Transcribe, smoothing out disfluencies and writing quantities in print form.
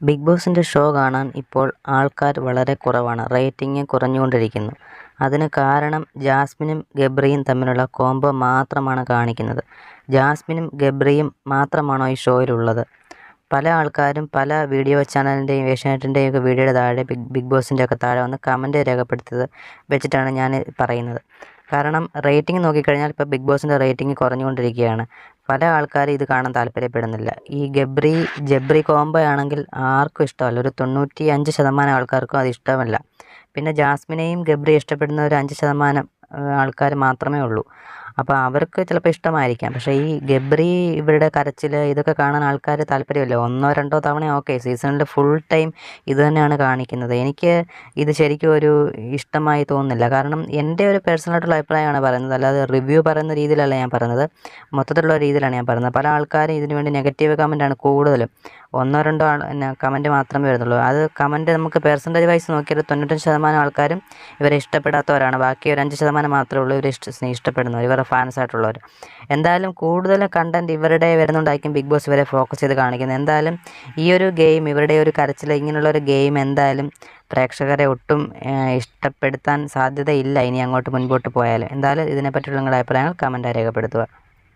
Big ബോസിൻ്റെ show കാണാൻ ഇപ്പോൾ ആൾക്കാർ വളരെ കുറവാണ്. റേറ്റിംഗ് കുറഞ്ഞുകൊണ്ടിരിക്കുന്നു. അതിന് കാരണം ജാസ്മിനും ഗബ്രിയും തമ്മിലുള്ള കോംബോ മാത്രമാണ് കാണിക്കുന്നത്. ജാസ്മിനും ഗബ്രിയും മാത്രമാണോ ഈ ഷോയിലുള്ളത്? പല ആൾക്കാരും പല വീഡിയോ ചാനലിൻ്റെയും ഏഷ്യാനെറ്റിൻ്റെയും ഒക്കെ വീഡിയോയുടെ താഴെ ബിഗ് ബോസിൻ്റെ ഒക്കെ താഴെ വന്ന് കമൻറ്റ് രേഖപ്പെടുത്തിയത് വെച്ചിട്ടാണ് ഞാൻ പറയുന്നത്. കാരണം റേറ്റിംഗ് നോക്കിക്കഴിഞ്ഞാൽ ഇപ്പോൾ ബിഗ് ബോസിൻ്റെ റേറ്റിംഗ് കുറഞ്ഞുകൊണ്ടിരിക്കുകയാണ്. പല ആൾക്കാരും ഇത് കാണാൻ താല്പര്യപ്പെടുന്നില്ല. ഈ ജബ്രി കോംബോ ആണെങ്കിൽ ആർക്കും ഇഷ്ടമല്ല. ഒരു 95% ആൾക്കാർക്കും അത് ഇഷ്ടമല്ല. പിന്നെ ജാസ്മിനെയും ഗബ്രി ഇഷ്ടപ്പെടുന്ന ഒരു 5% ആൾക്കാർ മാത്രമേ ഉള്ളൂ. അപ്പോൾ അവർക്ക് ചിലപ്പോൾ ഇഷ്ടമായിരിക്കാം. പക്ഷേ ഈ ഗബ്രി ഇവരുടെ കരച്ചിൽ ഇതൊക്കെ കാണാൻ ആൾക്കാർ താല്പര്യമില്ല. 1-2 തവണ ഓക്കെ, സീസണിൽ ഫുൾ ടൈം ഇത് തന്നെയാണ് കാണിക്കുന്നത്. എനിക്ക് ഇത് ശരിക്കും ഒരു ഇഷ്ടമായി തോന്നുന്നില്ല. കാരണം എൻ്റെ ഒരു പേഴ്സണലായിട്ടുള്ള അഭിപ്രായമാണ് പറയുന്നത്, അല്ലാതെ റിവ്യൂ പറയുന്ന രീതിയിലല്ല ഞാൻ പറയുന്നത്. മൊത്തത്തിലുള്ള രീതിയിലാണ് ഞാൻ പറയുന്നത്. പല ആൾക്കാരും ഇതിനു വേണ്ടി നെഗറ്റീവ് കമൻറ്റാണ് കൂടുതലും. 1-2 കമൻറ്റ് മാത്രമേ വരുന്നുള്ളൂ. അത് കമൻറ്റ് നമുക്ക് പെർസെൻറ്റേജ് വൈസ് നോക്കിയാൽ 95% ആൾക്കാരും ഇവരെ ഇഷ്ടപ്പെടാത്തവരാണ്. ബാക്കി ഒരു 5% മാത്രമേ ഉള്ളൂ ഇവരെ ഇഷ്ടപ്പെടുന്നവർ, ഇവരുടെ ഫാൻസ് ആയിട്ടുള്ളവർ. എന്തായാലും കൂടുതൽ കണ്ടൻറ്റ് ഇവരുടെ വരുന്നുണ്ടായിരിക്കും ബിഗ് ബോസ് ഇവരെ ഫോക്കസ് ചെയ്ത് കാണിക്കുന്നത്. എന്തായാലും ഈ ഒരു ഗെയിം, ഇവരുടെ ഒരു കരച്ചിൽ, ഇങ്ങനെയുള്ളൊരു ഗെയിം എന്തായാലും പ്രേക്ഷകരെ ഒട്ടും ഇഷ്ടപ്പെടുത്താൻ സാധ്യതയില്ല ഇനി അങ്ങോട്ട് മുൻപോട്ട് പോയാൽ. എന്തായാലും ഇതിനെപ്പറ്റിയുള്ള നിങ്ങളുടെ അഭിപ്രായങ്ങൾ കമൻറ്റായി രേഖപ്പെടുത്തുക.